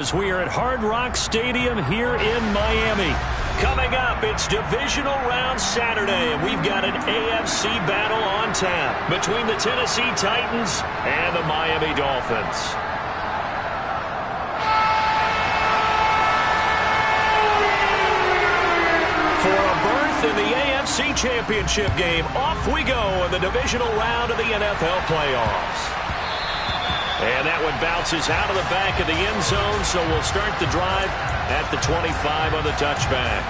As we are at Hard Rock Stadium here in Miami. Coming up, it's Divisional Round Saturday, and we've got an AFC battle on tap between the Tennessee Titans and the Miami Dolphins. For a berth in the AFC Championship game, off we go in the Divisional Round of the NFL playoffs. And that one bounces out of the back of the end zone, so we'll start the drive at the 25 on the touchback.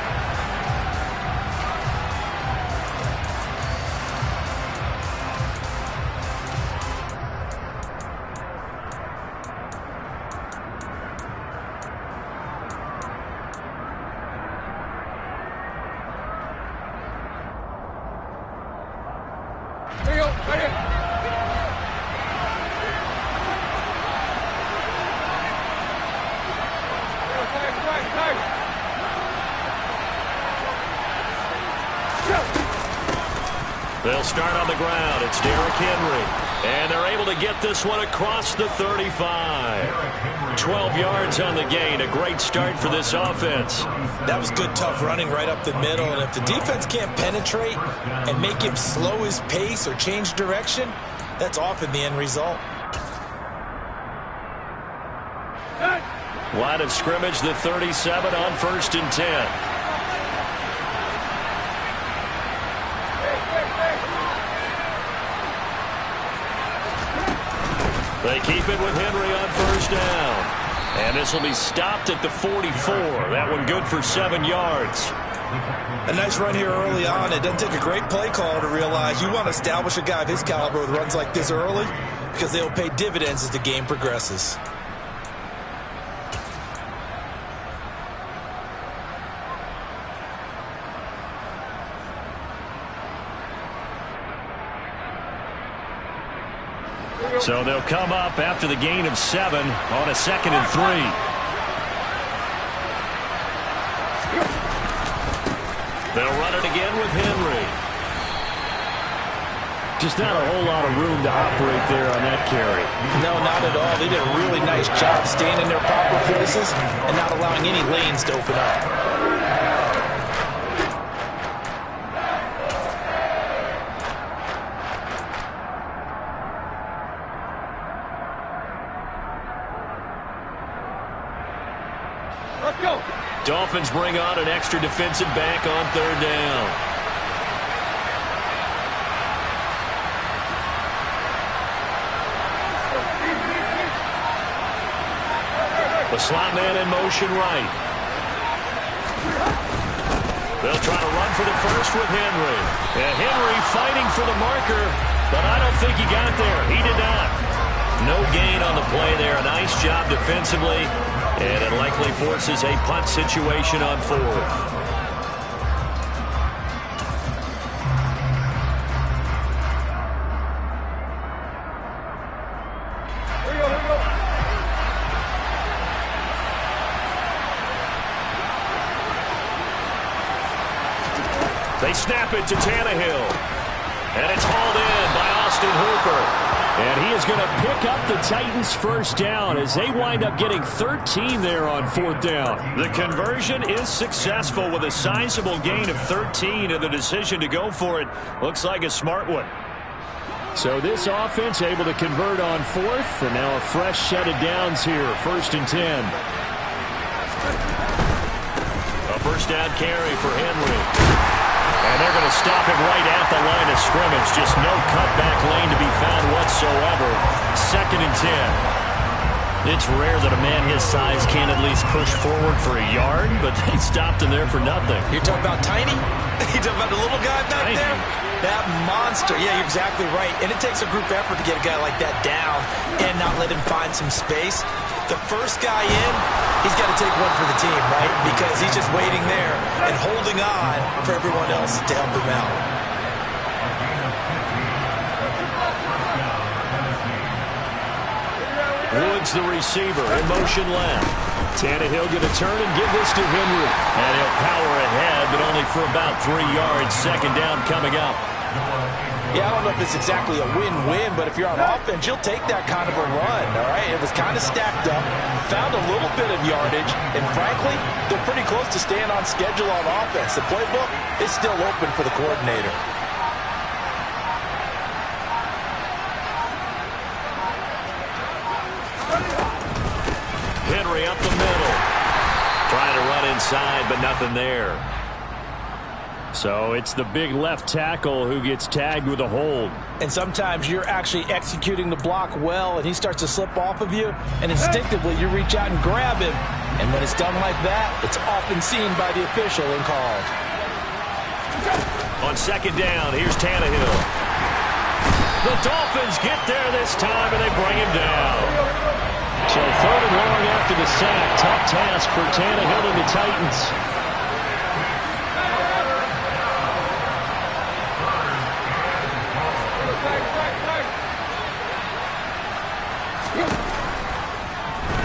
They'll start on the ground. It's Derrick Henry. And they're able to get this one across the 35. 12 yards on the gain. A great start for this offense. That was good, tough running right up the middle. And if the defense can't penetrate and make him slow his pace or change direction, that's often the end result. Line of scrimmage, the 37 on 1st and 10. They keep it with Henry on 1st down. And this will be stopped at the 44. That one good for 7 yards. A nice run here early on. It doesn't take a great play call to realize you want to establish a guy of his caliber with runs like this early because they'll pay dividends as the game progresses. So they'll come up after the gain of 7 on a 2nd and 3. They'll run it again with Henry. Just not a whole lot of room to operate there on that carry. No, not at all. They did a really nice job staying in their proper places and not allowing any lanes to open up. Dolphins bring on an extra defensive back on 3rd down. The slot man in motion right. They'll try to run for the first with Henry. And Henry fighting for the marker, but I don't think he got there. He did not. No gain on the play there. A nice job defensively. And it likely forces a punt situation on 4th. They snap it to Tannehill. And it's hauled in by Austin Hooper. And he is going to pick up the Titans' 1st down as they wind up getting 13 there on 4th down. The conversion is successful with a sizable gain of 13, and the decision to go for it looks like a smart one. So this offense able to convert on 4th, and now a fresh set of downs here, 1st and 10. A 1st down carry for Henry. And they're going to stop him right at the line of scrimmage. Just no cutback lane to be found whatsoever. 2nd and 10. It's rare that a man his size can't at least push forward for a yard, but they stopped him there for nothing. You're talking about tiny? You're talking about the little guy back there? That monster. Yeah, you're exactly right. And it takes a group effort to get a guy like that down and not let him find some space. The first guy in, he's got to take one for the team, right? Because he's just waiting there and holding on for everyone else to help him out. Woods, the receiver, in motion left. Tannehill going to turn and give this to Henry. And he'll power ahead, but only for about 3 yards. 2nd down coming up. Yeah, I don't know if it's exactly a win-win, but if you're on offense, you'll take that kind of a run, all right? It was kind of stacked up, found a little bit of yardage, and frankly, they're pretty close to staying on schedule on offense. The playbook is still open for the coordinator. Henry up the middle. Trying to run inside, but nothing there. So it's the big left tackle who gets tagged with a hold. And sometimes you're actually executing the block well, and he starts to slip off of you, and instinctively you reach out and grab him. And when it's done like that, it's often seen by the official and called. On second down, here's Tannehill. The Dolphins get there this time, and they bring him down. So third and long after the sack. Tough task for Tannehill and the Titans.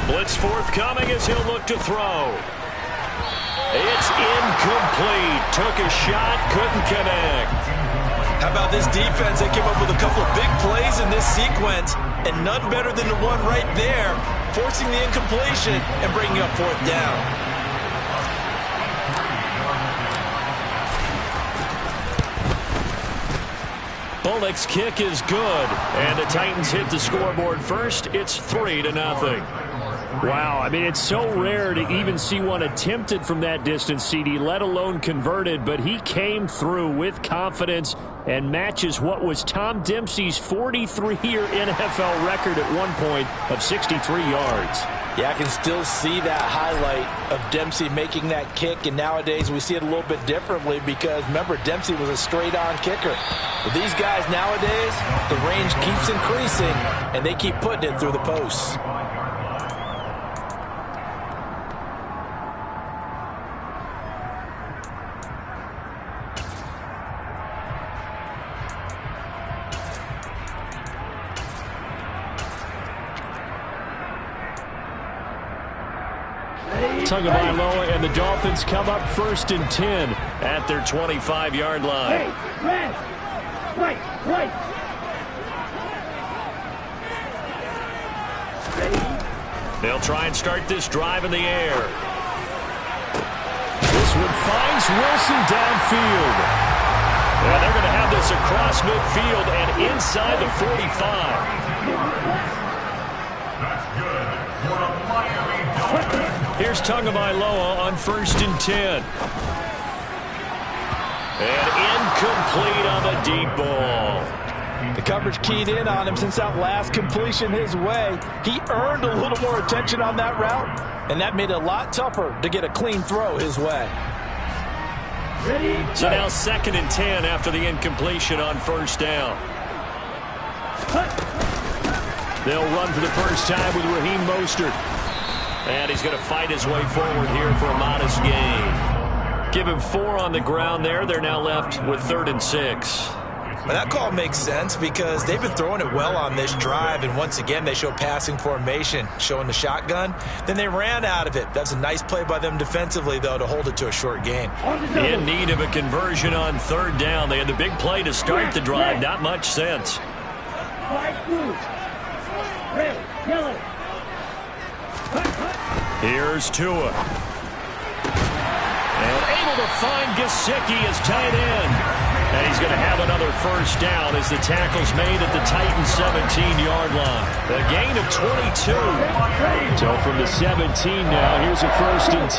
Blitz forthcoming as he'll look to throw. It's incomplete. Took a shot, couldn't connect. How about this defense? They came up with a couple of big plays in this sequence, and none better than the one right there, forcing the incompletion and bringing up fourth down. Bullock's kick is good, and the Titans hit the scoreboard first. It's 3-0. Wow, I mean, it's so rare to even see one attempted from that distance, CD, let alone converted, but he came through with confidence and matches what was Tom Dempsey's 43-year NFL record at one point of 63 yards. Yeah, I can still see that highlight of Dempsey making that kick, and nowadays we see it a little bit differently because, remember, Dempsey was a straight-on kicker. But these guys nowadays, the range keeps increasing, and they keep putting it through the posts. Tagovailoa and the Dolphins come up 1st and 10 at their 25-yard line. Hey, red, right. They'll try and start this drive in the air. This one finds Wilson downfield. And they're going to have this across midfield and inside the 45. Here's Tagovailoa on 1st and 10. And incomplete on the deep ball. The coverage keyed in on him since that last completion his way. He earned a little more attention on that route, and that made it a lot tougher to get a clean throw his way. So now 2nd and 10 after the incompletion on 1st down. They'll run for the first time with Raheem Mostert. And he's going to fight his way forward here for a modest gain. Give him 4 on the ground there. They're now left with 3rd and 6. Well, that call makes sense because they've been throwing it well on this drive, and once again they show passing formation, showing the shotgun. Then they ran out of it. That's a nice play by them defensively, though, to hold it to a short gain. In need of a conversion on 3rd down. They had the big play to start the drive. Not much sense. Here's Tua. And able to find Gesicki as tight end. And he's going to have another first down as the tackle's made at the Titans' 17-yard line. A gain of 22. So from the 17 now, here's a 1st and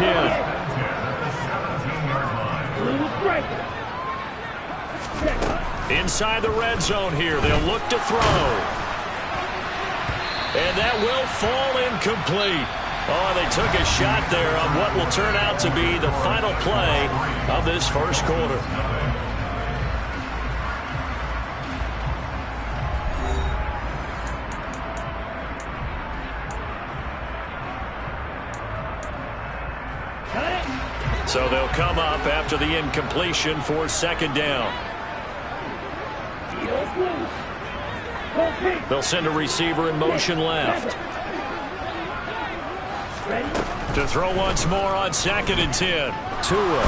10. Inside the red zone here. They'll look to throw. And that will fall incomplete. Oh, they took a shot there on what will turn out to be the final play of this first quarter. So they'll come up after the incompletion for 2nd down. They'll send a receiver in motion left. To throw once more on 2nd and 10. Tua.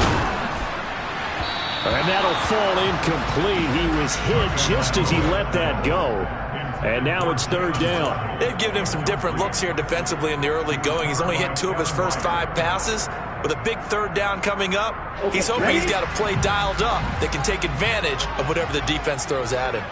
And that'll fall incomplete. He was hit just as he let that go. And now it's third down. They've given him some different looks here defensively in the early going. He's only hit 2 of his first 5 passes. With a big third down coming up, he's hoping he's got a play dialed up that can take advantage of whatever the defense throws at him.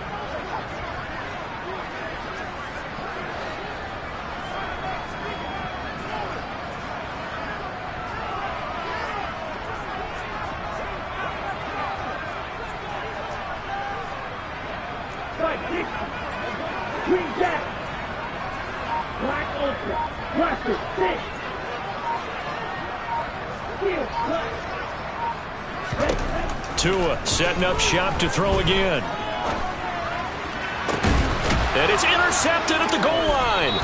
Tua setting up shop to throw again. And it's intercepted at the goal line.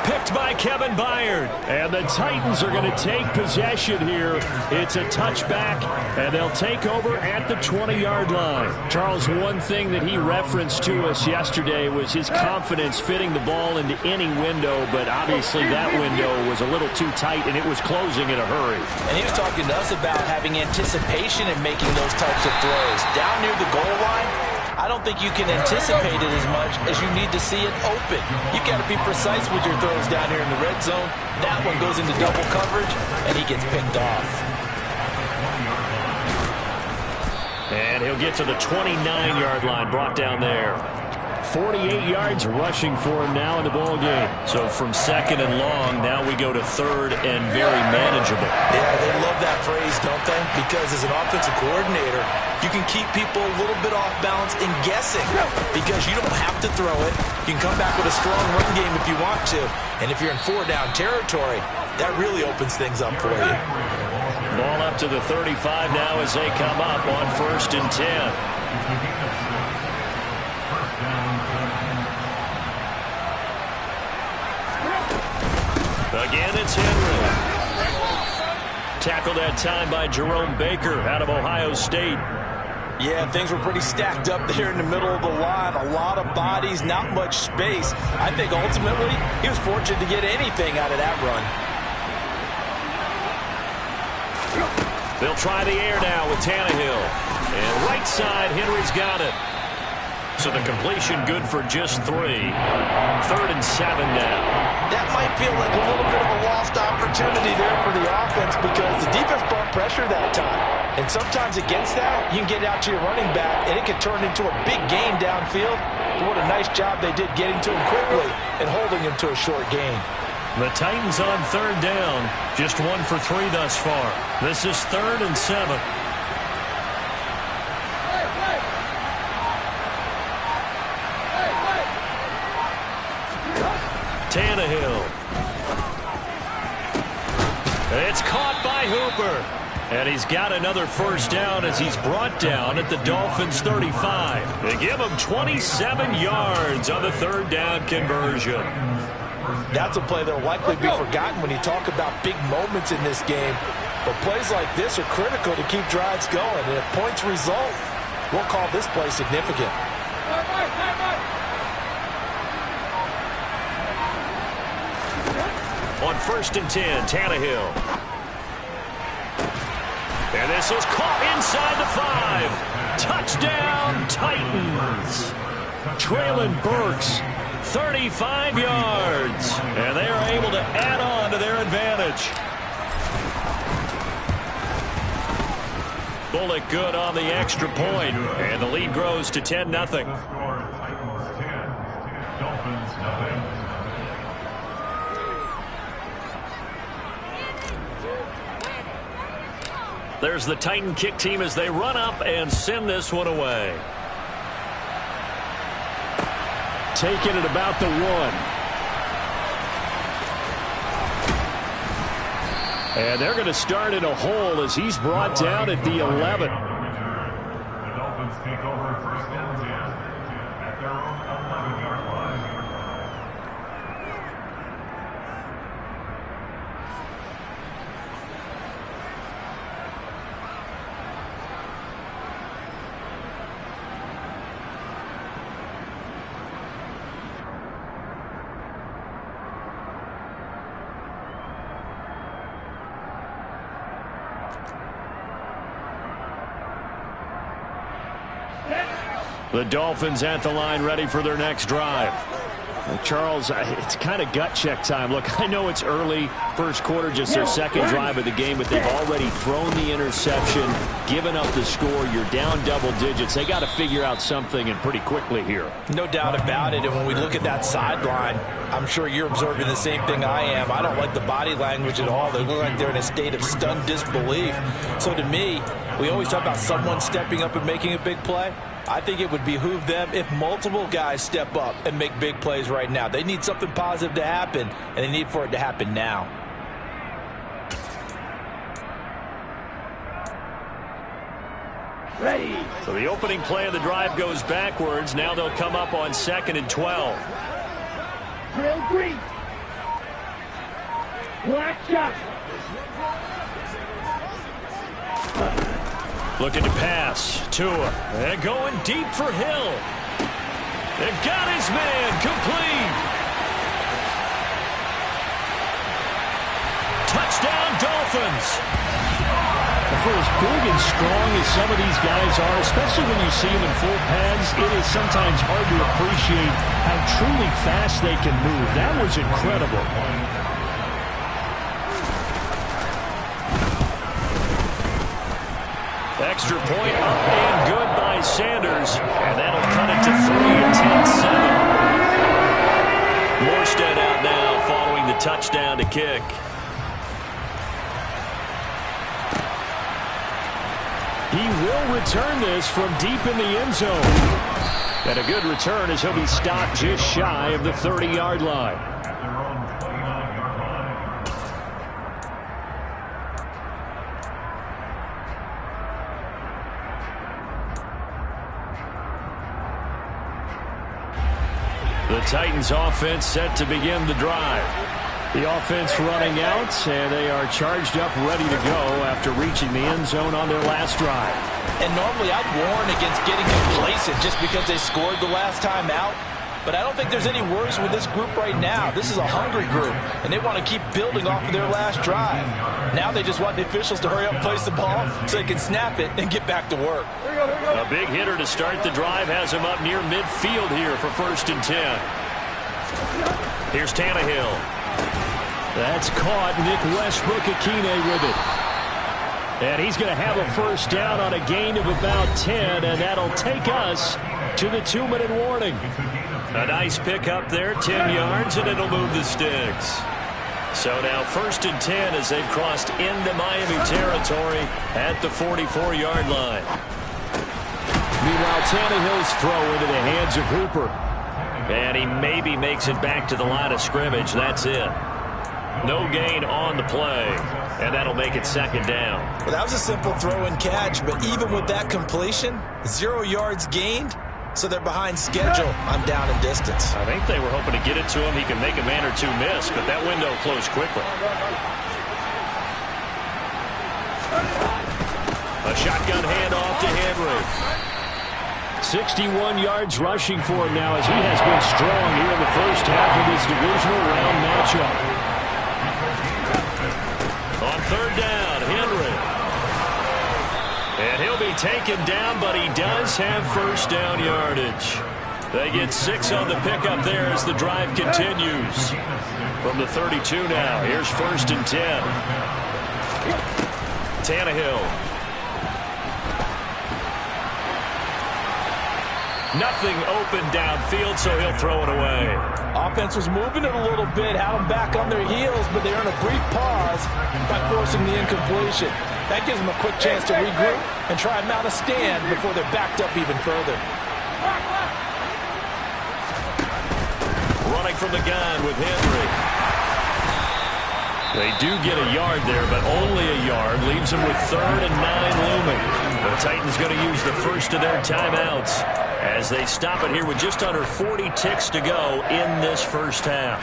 Picked by Kevin Byard. And the Titans are going to take possession here. It's a touchback, and they'll take over at the 20-yard line. Charles, one thing that he referenced to us yesterday was his confidence fitting the ball into any window, but obviously that window was a little too tight, and it was closing in a hurry. And he was talking to us about having anticipation in making those types of throws. Down near the goal line, I don't think you can anticipate it as much as you need to see it open. You've got to be precise with your throws down here in the red zone. That one goes into double coverage, and he gets picked off. And he'll get to the 29-yard line, brought down there. 48 yards rushing for him now in the ball game. So from second and long, now we go to third and very manageable. Yeah, they love that phrase, don't they? Because as an offensive coordinator, you can keep people a little bit off balance and guessing because you don't have to throw it. You can come back with a strong run game if you want to. And if you're in 4-down territory, that really opens things up for you. Ball up to the 35 now as they come up on 1st and 10. Again, it's Henry. Tackled that time by Jerome Baker out of Ohio State. Yeah, things were pretty stacked up there in the middle of the line. A lot of bodies, not much space. I think ultimately he was fortunate to get anything out of that run. They'll try the air now with Tannehill. And right side, Henry's got it. So the completion good for just 3. 3rd and 7 now. That might feel like a little bit of a lost opportunity there for the offense because the defense brought pressure that time. And sometimes against that, you can get out to your running back, and it can turn into a big gain downfield. But what a nice job they did getting to him quickly and holding him to a short gain. The Titans on 3rd down. Just 1 for 3 thus far. This is 3rd and 7. Tannehill. It's caught by Hooper. And he's got another first down as he's brought down at the Dolphins' 35. They give him 27 yards on the 3rd down conversion. That's a play that will likely be forgotten when you talk about big moments in this game. But plays like this are critical to keep drives going. And if points result, we'll call this play significant. On 1st and 10, Tannehill. And this is caught inside the 5. Touchdown, Titans. Traylon Burks, 35 yards. And they are able to add on to their advantage. Bullock good on the extra point. And the lead grows to 10-0. Dolphins, nothing. There's the Titan kick team as they run up and send this one away. Taking it about the 1. And they're going to start in a hole as he's brought down at the 11. The Dolphins take over 1st and 10 at their own 11-yard line. The Dolphins at the line, ready for their next drive. Charles, it's kind of gut check time. Look, I know it's early, first quarter, just their second drive of the game, but they've already thrown the interception, given up the score. You're down double digits. They got to figure out something, and pretty quickly here. No doubt about it, and when we look at that sideline, I'm sure you're observing the same thing I am. I don't like the body language at all. They look like they're in a state of stunned disbelief. So to me, we always talk about someone stepping up and making a big play. I think it would behoove them if multiple guys step up and make big plays right now. They need something positive to happen, and they need for it to happen now. Ready. So the opening play of the drive goes backwards. Now they'll come up on 2nd and 12. Drill 3. Black shot. Looking to pass. Tua. And going deep for Hill. And got his man complete. Touchdown, Dolphins. For as big and strong as some of these guys are, especially when you see them in full pads, it is sometimes hard to appreciate how truly fast they can move. That was incredible. Extra point up and good by Sanders. And that'll cut it to 3, 10-7. Morstead out now following the touchdown to kick. He will return this from deep in the end zone. And a good return as he'll be stopped just shy of the 30-yard line. At their own 29-yard line. The Titans offense set to begin the drive. The offense running out, and they are charged up, ready to go after reaching the end zone on their last drive. And normally I'd warn against getting complacent just because they scored the last time out. But I don't think there's any worries with this group right now. This is a hungry group, and they want to keep building off of their last drive. Now they just want the officials to hurry up and place the ball so they can snap it and get back to work. A big hitter to start the drive has him up near midfield here for 1st and 10. Here's Tannehill. That's caught. Nick Westbrook-Akine with it. And he's going to have a first down on a gain of about 10, and that'll take us to the 2-minute warning. A nice pick up there, 10 yards, and it'll move the sticks. So now 1st and 10 as they've crossed into Miami territory at the 44-yard line. Meanwhile, Tannehill's throw into the hands of Hooper. And he maybe makes it back to the line of scrimmage. That's it. No gain on the play, and that'll make it 2nd down. Well, that was a simple throw and catch, but even with that completion, 0 yards gained, so they're behind schedule on down and distance. I think they were hoping to get it to him. He can make a man or two miss, but that window closed quickly. A shotgun handoff to Henry. 61 yards rushing for him now as he has been strong here in the first half of this divisional round matchup. On 3rd down, Henry. And he'll be taken down, but he does have first down yardage. They get 6 on the pickup there as the drive continues. From the 32 now, here's 1st and 10. Tannehill. Nothing open downfield, so he'll throw it away. Offense was moving it a little bit, had them back on their heels, but they earn a brief pause by forcing the incompletion. That gives them a quick chance to regroup and try and mount a stand before they're backed up even further. Running from the gun with Henry. They do get a yard there, but only a yard. Leaves them with 3rd and 9 looming. The Titans going to use the first of their timeouts as they stop it here with just under 40 ticks to go in this first half.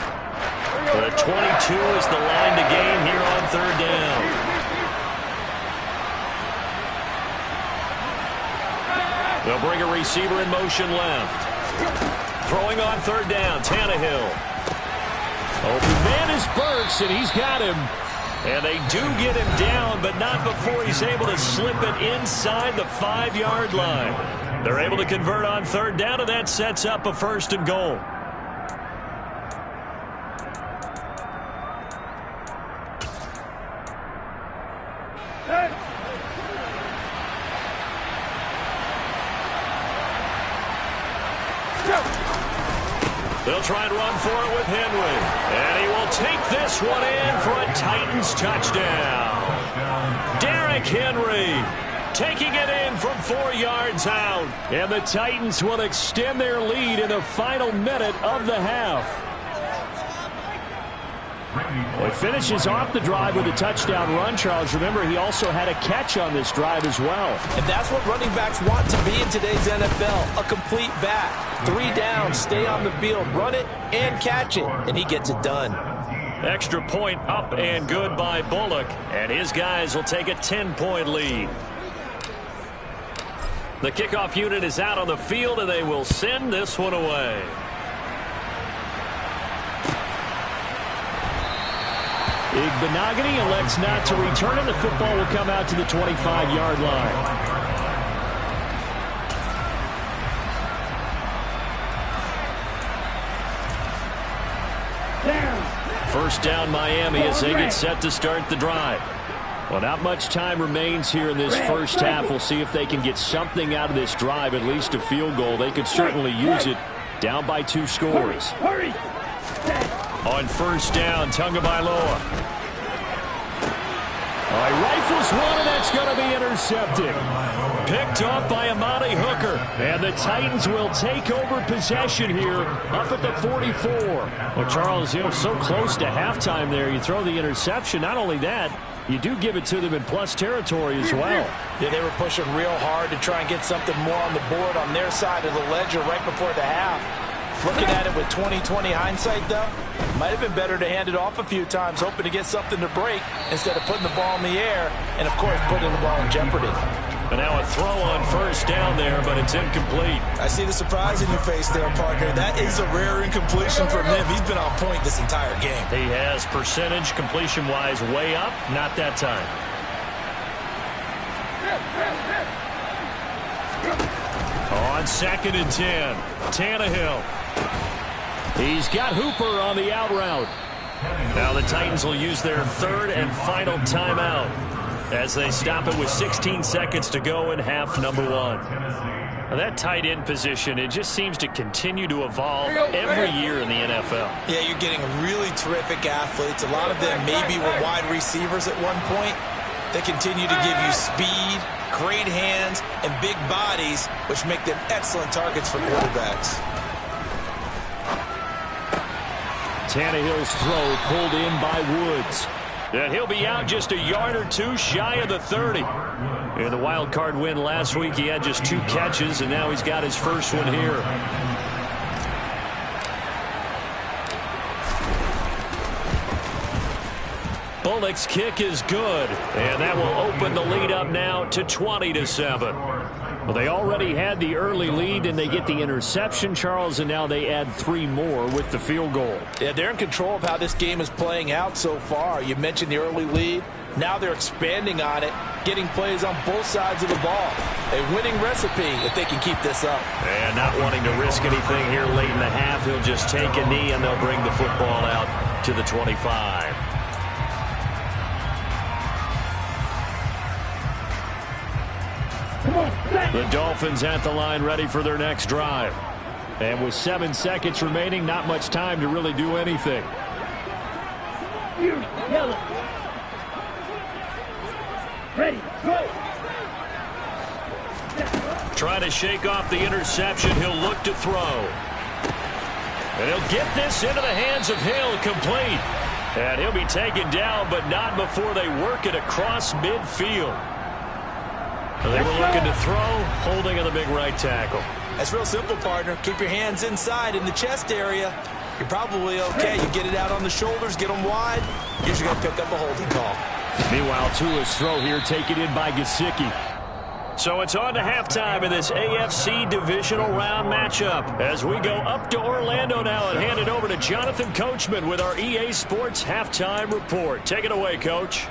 The 22 is the line to gain here on 3rd down. They'll bring a receiver in motion left. Throwing on 3rd down, Tannehill. Open man is Burks, and he's got him. And they do get him down, but not before he's able to slip it inside the 5-yard line. They're able to convert on third down, and that sets up a 1st and goal. They'll try and run for it with Henry. And he will take this one in for a Titans touchdown. Derrick Henry taking it in from 4 yards out. And the Titans will extend their lead in the final minute of the half. It finishes off the drive with a touchdown run, Charles. Remember, he also had a catch on this drive as well. And that's what running backs want to be in today's NFL, a complete back. 3 down, stay on the field, run it, and catch it, and he gets it done. Extra point up and good by Bullock, and his guys will take a 10-point lead. The kickoff unit is out on the field, and they will send this one away. Igbenogany elects not to return, and the football will come out to the 25-yard line. First down Miami as they get set to start the drive. Well, not much time remains here in this first half. We'll see if they can get something out of this drive, at least a field goal. They could certainly use it, down by 2 scores. Hurry! On first down, Tagovailoa. Rifles one, and that's going to be intercepted. Picked up by Amani Hooker. And the Titans will take over possession here up at the 44. Well, Charles, so close to halftime there. You throw the interception. Not only that, you do give it to them in plus territory as well. Yeah, they were pushing real hard to try and get something more on the board on their side of the ledger right before the half. Looking at it with 20/20 hindsight, though, might have been better to hand it off a few times, hoping to get something to break instead of putting the ball in the air and, of course, putting the ball in jeopardy. But now a throw on first down there, but it's incomplete. I see the surprise in your face there, partner. That is a rare incompletion from him. He's been on point this entire game. He has percentage completion-wise way up, not that time. On 2nd and 10, Tannehill. He's got Hooper on the out route. Now the Titans will use their 3rd and final timeout as they stop it with 16 seconds to go in half number 1. Now that tight end position, it just seems to continue to evolve every year in the NFL. Yeah, you're getting really terrific athletes. A lot of them maybe were wide receivers at one point. They continue to give you speed, great hands, and big bodies, which make them excellent targets for quarterbacks. Tannehill's throw pulled in by Woods. And he'll be out just a yard or 2 shy of the 30. In the wild card win last week, he had just 2 catches, and now he's got his first one here. Bullock's kick is good, and that will open the lead up now to 20-7. Well, they already had the early lead, and they get the interception, Charles, and now they add 3 more with the field goal. Yeah, they're in control of how this game is playing out so far. You mentioned the early lead. Now they're expanding on it, getting plays on both sides of the ball. A winning recipe if they can keep this up. And not wanting to risk anything here late in the half, he'll just take a knee, and they'll bring the football out to the 25. The Dolphins at the line ready for their next drive. And with 7 seconds remaining, not much time to really do anything. Ready, go! Trying to shake off the interception. He'll look to throw. And he'll get this into the hands of Hill, complete. And he'll be taken down, but not before they work it across midfield. They were looking to throw, holding on the big right tackle. That's real simple, partner. Keep your hands inside in the chest area. You're probably okay. You get it out on the shoulders, get them wide. Usually going to pick up a holding call. Meanwhile, Tua's throw here taken in by Gesicki. So it's on to halftime in this AFC divisional round matchup as we go up to Orlando now and hand it over to Jonathan Coachman with our EA Sports halftime report. Take it away, Coach.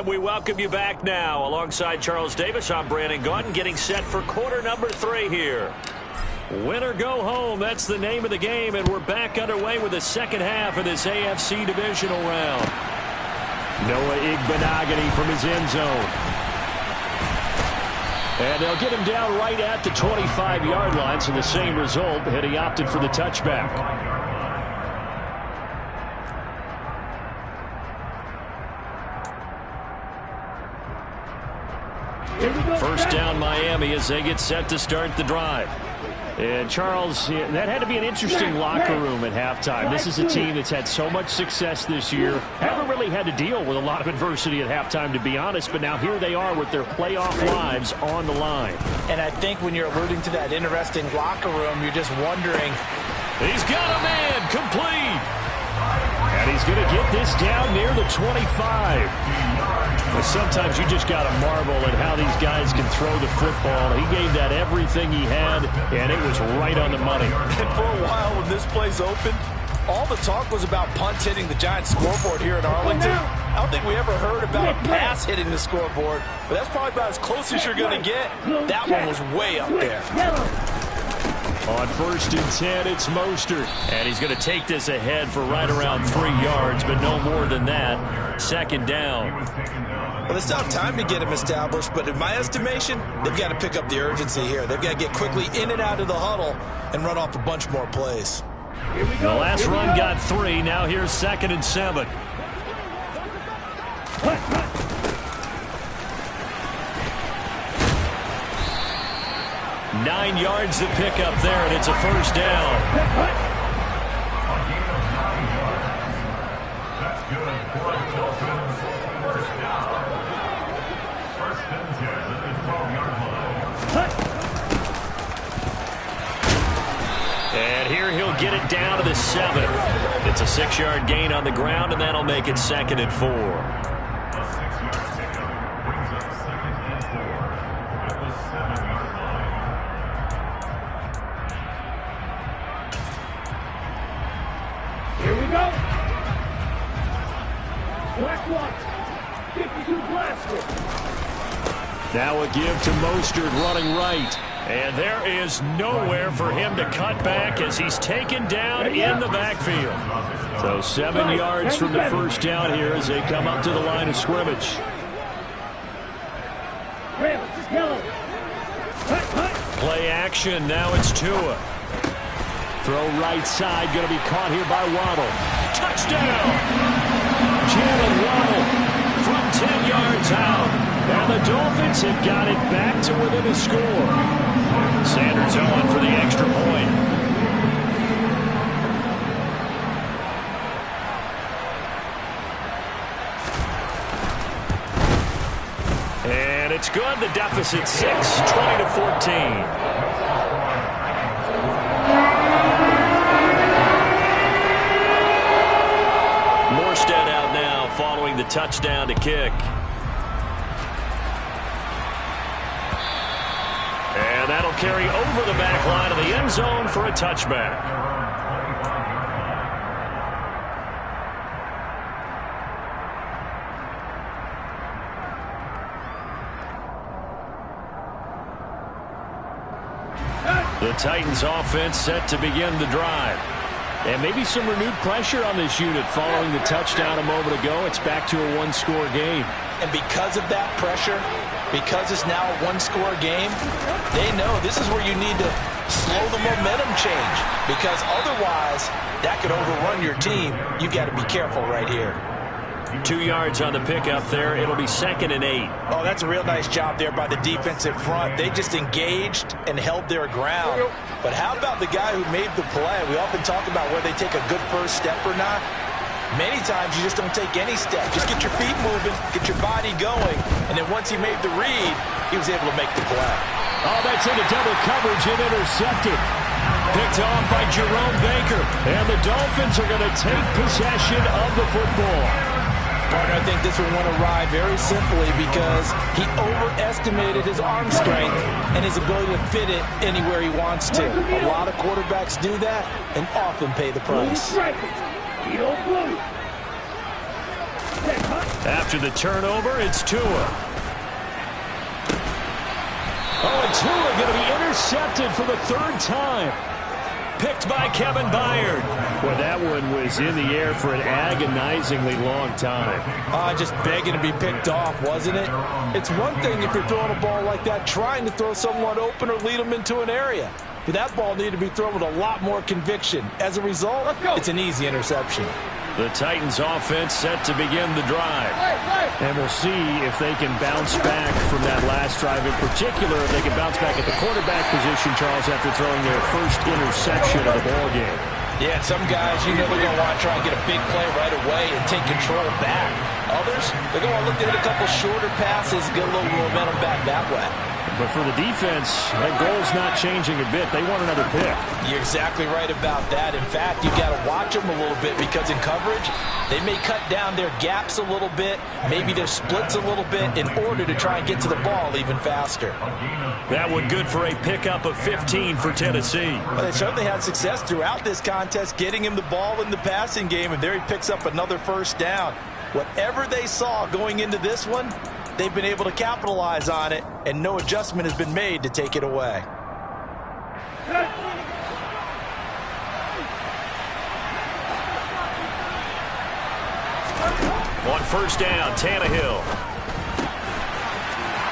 And we welcome you back now. Alongside Charles Davis, I'm Brandon Gaudin, getting set for quarter number 3 here. Win or go home, that's the name of the game, and we're back underway with the second half of this AFC divisional round. Noah Igbenogany from his end zone. And they'll get him down right at the 25-yard line, so the same result, had he opted for the touchback. First down Miami as they get set to start the drive. And Charles, that had to be an interesting locker room at halftime. This is a team that's had so much success this year. Haven't really had to deal with a lot of adversity at halftime, to be honest. But now here they are with their playoff lives on the line. And I think when you're alluding to that interesting locker room, you're just wondering. He's got a man complete. And he's going to get this down near the 25. But sometimes you just got to marvel at how these guys can throw the football. He gave that everything he had, and it was right on the money. And for a while when this place opened, all the talk was about punts hitting the Giants scoreboard here in Arlington. I don't think we ever heard about a pass hitting the scoreboard, but that's probably about as close as you're going to get. That one was way up there. On 1st and 10, it's Mostert. And he's going to take this ahead for right around 3 yards, but no more than that. Second down. Well, they still have time to get him established, but in my estimation, they've got to pick up the urgency here. They've got to get quickly in and out of the huddle and run off a bunch more plays. The last run got 3. Now here's 2nd and 7. Nine yards to pick up there, and it's a first down. That's good for the Dolphins. First down. First and 10 at the 12-yard line. And here he'll get it down to the 7. It's a 6-yard gain on the ground, and that'll make it 2nd and 4. A 6-yard pickup brings up 2nd and 4 at the 7-yard line. Here we go. Black watch. 52 blaster. Now a give to Mostert running right. And there is nowhere for him to cut back as he's taken down in the backfield. So 7 yards from the first down here as they come up to the line of scrimmage. Play action. Now it's Tua. Throw right side, going to be caught here by Waddle. Touchdown! Jalen Waddle from 10 yards out. And the Dolphins have got it back to within a score. Sanders on for the extra point. And it's good. The deficit 6, 20-14. Morstead out now following the touchdown to kick. And that'll carry over the back line of the end zone for a touchback. The Titans offense set to begin the drive. And maybe some renewed pressure on this unit following the touchdown a moment ago. It's back to a one-score game. And because of that pressure, because it's now a one-score game, they know this is where you need to slow the momentum change. Because otherwise, that could overrun your team. You've got to be careful right here. 2 yards on the pickup there. It'll be 2nd and 8. Oh, that's a real nice job there by the defensive front. They just engaged and held their ground. But how about the guy who made the play? We often talk about whether they take a good first step or not. Many times you just don't take any step. Just get your feet moving, get your body going, and then once he made the read, he was able to make the play. Oh, that's into double coverage and intercepted. Picked off by Jerome Baker. And the Dolphins are going to take possession of the football. Partner, I think this one went awry very simply because he overestimated his arm strength and his ability to fit it anywhere he wants to. A lot of quarterbacks do that and often pay the price. After the turnover, it's Tua. Oh, and Tua going to be intercepted for the third time. Picked by Kevin Byard. Well, that one was in the air for an agonizingly long time. Just begging to be picked off, wasn't it? It's one thing if you're throwing a ball like that, trying to throw someone open or lead them into an area. But that ball needed to be thrown with a lot more conviction. As a result, it's an easy interception. The Titans offense set to begin the drive. And we'll see if they can bounce back from that last drive. In particular, if they can bounce back at the quarterback position, Charles, after throwing their first interception of the ballgame. Yeah, some guys, they're going to want to try and get a big play right away and take control back. Others, they're going to look to hit a couple shorter passes, get a little momentum back that way. But for the defense, that goal's not changing a bit. They want another pick. You're exactly right about that. In fact, you've got to watch them a little bit because in coverage, they may cut down their gaps a little bit, maybe their splits a little bit in order to try and get to the ball even faster. That one good for a pickup of 15 for Tennessee. Well, they certainly had success throughout this contest, getting him the ball in the passing game, and there he picks up another first down. Whatever they saw going into this one, they've been able to capitalize on it, and no adjustment has been made to take it away. On first down, Tannehill.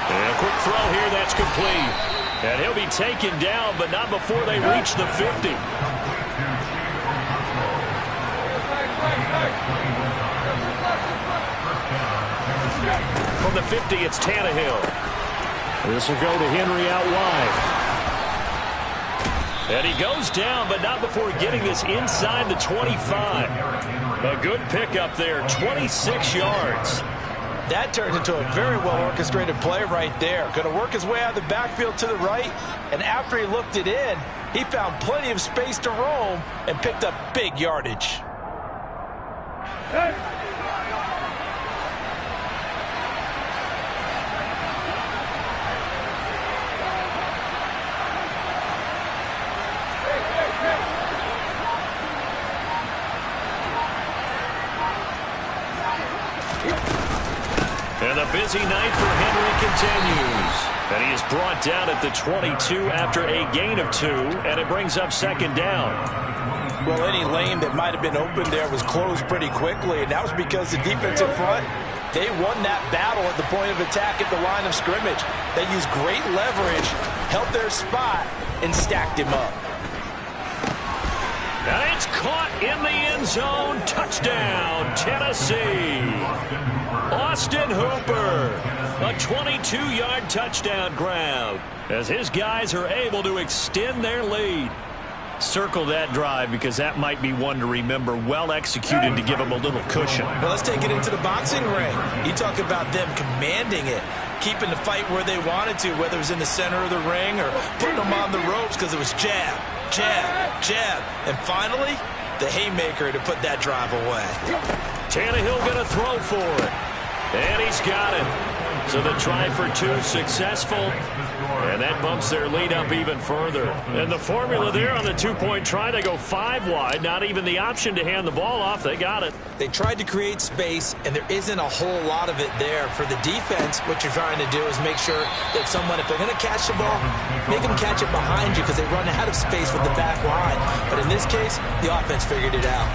And a quick throw here, that's complete. And he'll be taken down, but not before they reach the 50. From the 50, it's Tannehill. This will go to Henry out wide. And he goes down, but not before getting this inside the 25. A good pickup there, 26 yards. That turned into a very well-orchestrated play right there. Going to work his way out of the backfield to the right, and after he looked it in, he found plenty of space to roam and picked up big yardage. And the busy night for Henry continues. And he is brought down at the 22 after a gain of 2, and it brings up second down. Well, any lane that might have been open there was closed pretty quickly, and that was because the defensive front, they won that battle at the point of attack at the line of scrimmage. They used great leverage, held their spot, and stacked him up. And it's caught in the end zone. Touchdown, Tennessee. Austin Hooper, a 22-yard touchdown grab as his guys are able to extend their lead. Circle that drive because that might be one to remember. Well executed to give them a little cushion. Well, let's take it into the boxing ring. You talk about them commanding it, keeping the fight where they wanted to, whether it was in the center of the ring or putting them on the ropes because it was jab, jab, jab. And finally, the haymaker to put that drive away. Tannehill going to throw for it. And he's got it. So the try for 2 successful. And that bumps their lead up even further. And the formula there on the 2-point try, they go 5 wide. Not even the option to hand the ball off. They got it. They tried to create space, and there isn't a whole lot of it there. For the defense, what you're trying to do is make sure that someone, if they're going to catch the ball, make them catch it behind you because they run out of space with the back line. But in this case, the offense figured it out.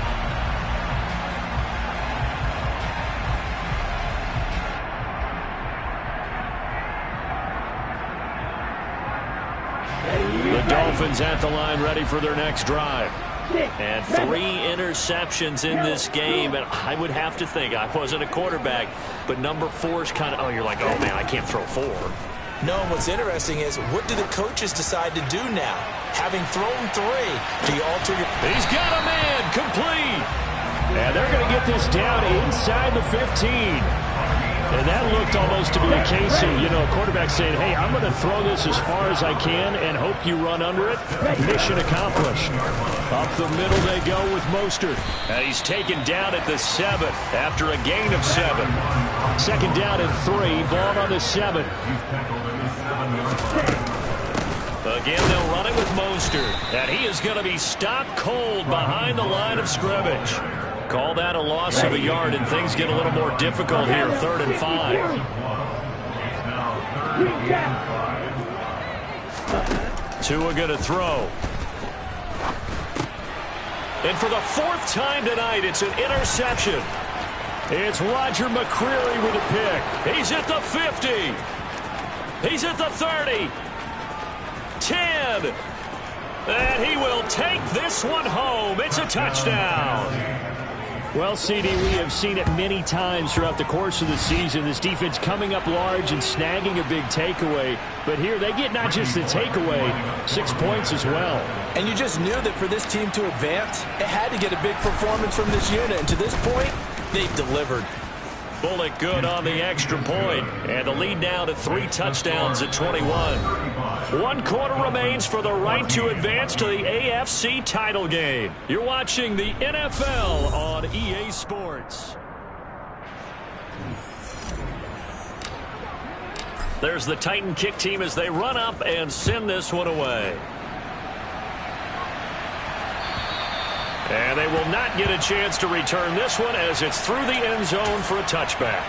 Dolphins at the line ready for their next drive. And 3 interceptions in this game. And I would have to think, I wasn't a quarterback, but number 4 is kind of, oh, you're like, oh, man, I can't throw 4. No, what's interesting is, what do the coaches decide to do now? Having thrown 3, do you alter your... He's got a man, complete. And they're going to get this down inside the 15. And that looked almost to be a case of, a quarterback saying, hey, I'm going to throw this as far as I can and hope you run under it. Mission accomplished. Up the middle they go with Mostert. And he's taken down at the 7 after a gain of 7. Second down and 3. Ball on the 7. Again, they'll run it with Mostert. And he is going to be stopped cold behind the line of scrimmage. Call that a loss of a yard, and things get a little more difficult here. 3rd and 5. Tua going to throw. And for the 4th time tonight, it's an interception. It's Roger McCreary with a pick. He's at the 50. He's at the 30. 10. And he will take this one home. It's a touchdown. Well, CD, we have seen it many times throughout the course of the season. This defense coming up large and snagging a big takeaway. But here they get not just the takeaway, 6 points as well. And you just knew that for this team to advance, it had to get a big performance from this unit. And to this point, they've delivered. Bullock good on the extra point. And the lead now to 3 touchdowns at 21. 1 quarter remains for the right to advance to the AFC title game. You're watching the NFL on EA Sports. There's the Titan kick team as they run up and send this one away. And they will not get a chance to return this one as it's through the end zone for a touchback.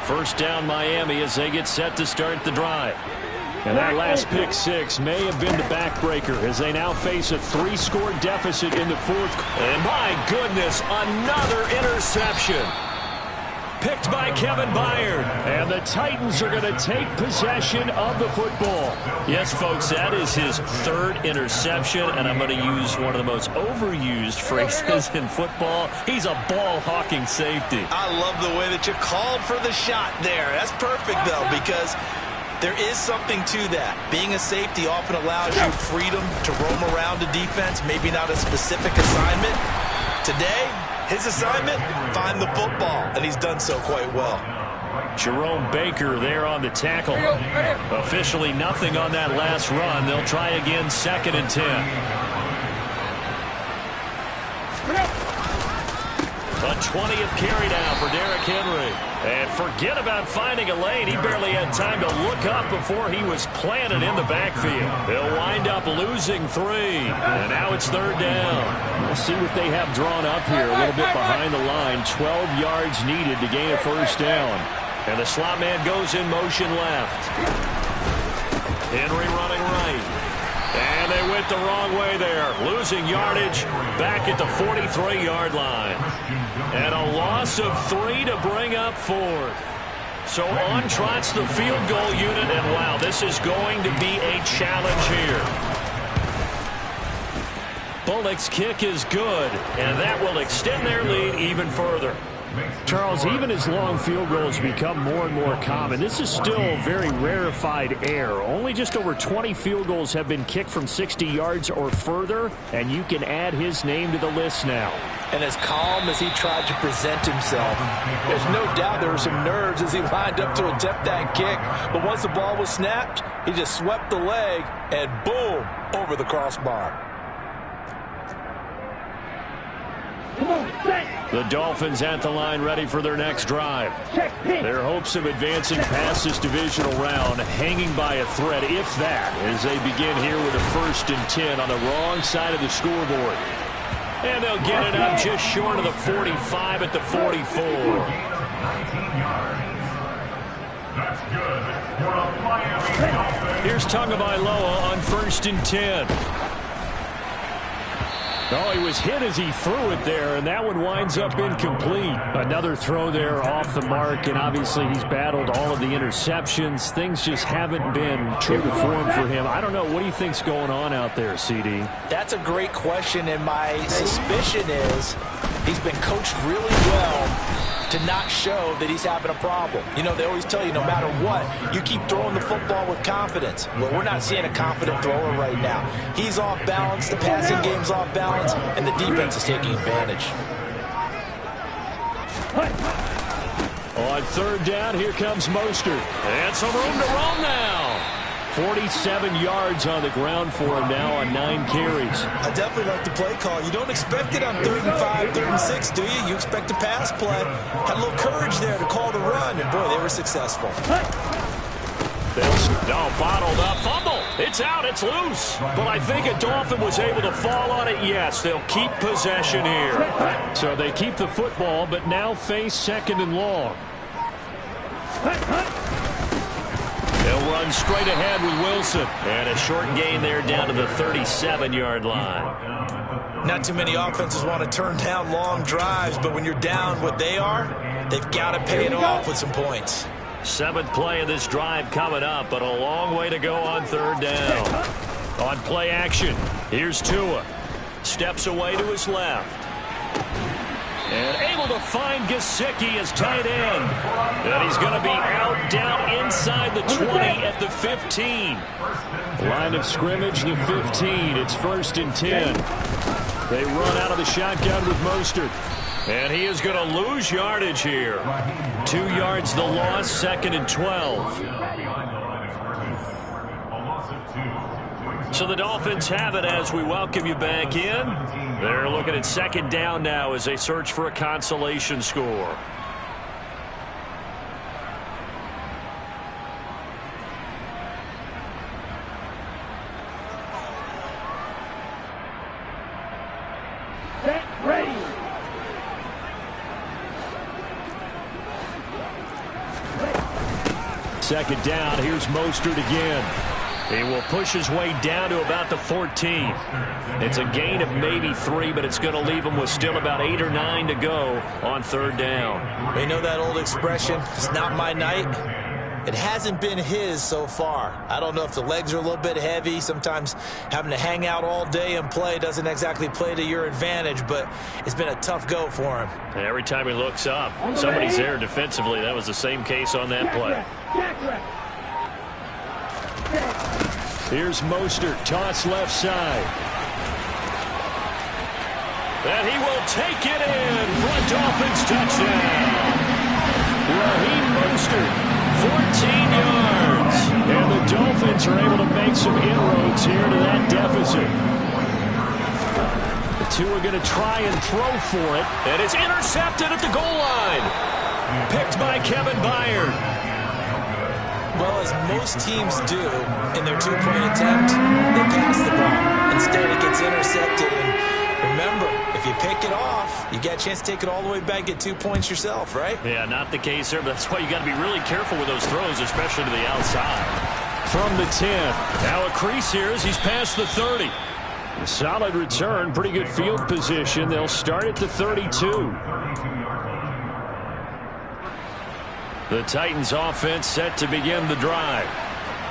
First down Miami as they get set to start the drive. And that last pick 6 may have been the backbreaker as they now face a 3-score deficit in the 4th. And my goodness, another interception. Picked by Kevin Byard. And the Titans are going to take possession of the football. Yes, folks, that is his 3rd interception, and I'm going to use one of the most overused phrases in football. He's a ball-hawking safety. I love the way that you called for the shot there. That's perfect, though, because there is something to that. Being a safety often allows you freedom to roam around the defense, maybe not a specific assignment. Today, his assignment, find the football, and he's done so quite well. Jerome Baker there on the tackle. Officially nothing on that last run. They'll try again, 2nd and 10. A 20th carry now for Derrick Henry. And forget about finding a lane. He barely had time to look up before he was planted in the backfield. They'll wind up losing 3. And now it's 3rd down. We'll see what they have drawn up here. A little bit behind the line. 12 yards needed to gain a 1st down. And the slot man goes in motion left. Henry running right. And they went the wrong way there. Losing yardage back at the 43-yard line. And a loss of 3 to bring up 4th. So on trots the field goal unit, and wow, this is going to be a challenge here. Bullock's kick is good, and that will extend their lead even further. Charles, even as long field goals become more and more common, this is still very rarefied air. Only just over 20 field goals have been kicked from 60 yards or further, and you can add his name to the list now. And as calm as he tried to present himself, there's no doubt there were some nerves as he lined up to attempt that kick. But once the ball was snapped, he just swept the leg and boom, over the crossbar. The Dolphins at the line ready for their next drive. Their hopes of advancing past this divisional round hanging by a thread, if that, as they begin here with a 1st and 10 on the wrong side of the scoreboard. And they'll get it up just short of the 45 at the 44. 19 yards. That's good for a Miami Dolphins. Here's Tagovailoa on 1st and 10. Oh, he was hit as he threw it there, and that one winds up incomplete. Another throw there off the mark, and obviously he's battled all of the interceptions. Things just haven't been true to form for him. I don't know. What do you think's going on out there, CD? That's a great question, and my suspicion is he's been coached really well to not show that he's having a problem. You know, they always tell you no matter what, you keep throwing the football with confidence. Well, we're not seeing a confident thrower right now. He's off balance, the passing game's off balance, and the defense is taking advantage. On 3rd down, here comes Mostert. And some room to roam now. 47 yards on the ground for him now on 9 carries. I definitely like the play call. You don't expect it on 3rd and 5, 3rd and 6, do you? You expect a pass play. Had a little courage there to call the run, and boy, they were successful. They'll bottled up, fumble. It's out, it's loose. But I think a Dolphin was able to fall on it. Yes, they'll keep possession here. So they keep the football, but now face 2nd and long. They'll run straight ahead with Wilson. And a short gain there down to the 37-yard line. Not too many offenses want to turn down long drives, but when you're down what they are, they've got to pay it off with some points. 7th play of this drive coming up, but a long way to go on 3rd down. On play action, here's Tua. Steps away to his left. And able to find Gesicki as tight end. And he's going to be out down inside the 20 at the 15. Line of scrimmage, the 15. It's 1st and 10. They run out of the shotgun with Mostert. And he is going to lose yardage here. 2 yards the loss, 2nd and 12. So the Dolphins have it as we welcome you back in. They're looking at 2nd down now as they search for a consolation score. Set, ready. Second down, here's Mostert again. He will push his way down to about the 14. It's a gain of maybe 3, but it's going to leave him with still about 8 or 9 to go on 3rd down. You know that old expression, it's not my night? It hasn't been his so far. I don't know if the legs are a little bit heavy. Sometimes having to hang out all day and play doesn't exactly play to your advantage, but it's been a tough go for him. And every time he looks up, somebody's there defensively. That was the same case on that play. Here's Mostert, toss left side. And he will take it in for a Dolphins touchdown. Raheem Mostert, 14 yards. And the Dolphins are able to make some inroads here to that deficit. The two are going to try and throw for it. And it's intercepted at the goal line. Picked by Kevin Byard. Well, as most teams do in their two-point attempt, they pass the ball. Instead, it gets intercepted. And remember, if you pick it off, you get a chance to take it all the way back, get 2 points yourself, right? Yeah, not the case there, but that's why you got to be really careful with those throws, especially to the outside. From the 10, now a crease here as he's past the 30. A solid return, pretty good field position. They'll start at the 32. The Titans offense set to begin the drive.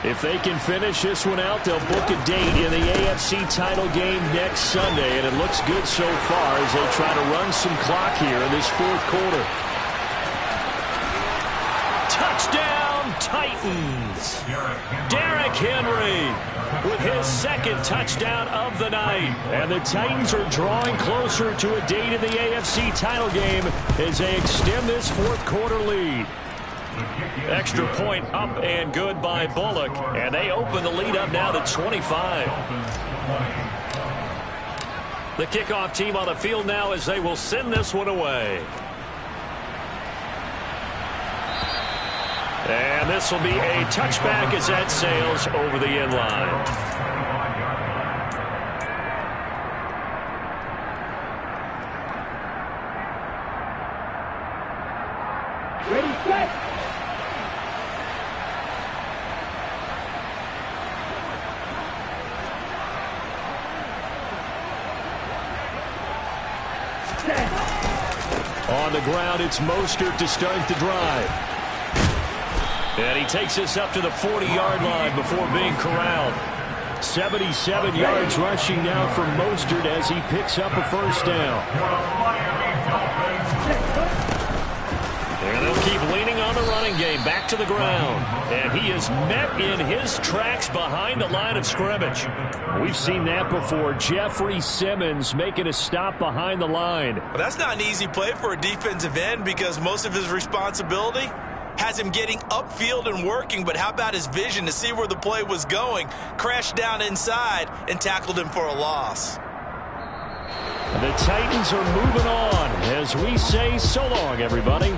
If they can finish this one out, they'll book a date in the AFC title game next Sunday, and it looks good so far as they try to run some clock here in this 4th quarter. Touchdown, Titans! Derrick Henry with his 2nd touchdown of the night. And the Titans are drawing closer to a date in the AFC title game as they extend this 4th quarter lead. Extra point up and good by Bullock. And they open the lead up now to 25. The kickoff team on the field now as they will send this one away. And this will be a touchback as that sails over the end line. Ready, set. On the ground, it's Mostert to start the drive. And he takes us up to the 40-yard line before being corralled. 77 yards rushing now from Mostert as he picks up a 1st down. And they'll keep leaning on the running game back to the ground. And he is met in his tracks behind the line of scrimmage. We've seen that before. Jeffrey Simmons making a stop behind the line. Well, that's not an easy play for a defensive end because most of his responsibility has him getting upfield and working, but how about his vision to see where the play was going, crashed down inside, and tackled him for a loss. The Titans are moving on as we say so long, everybody.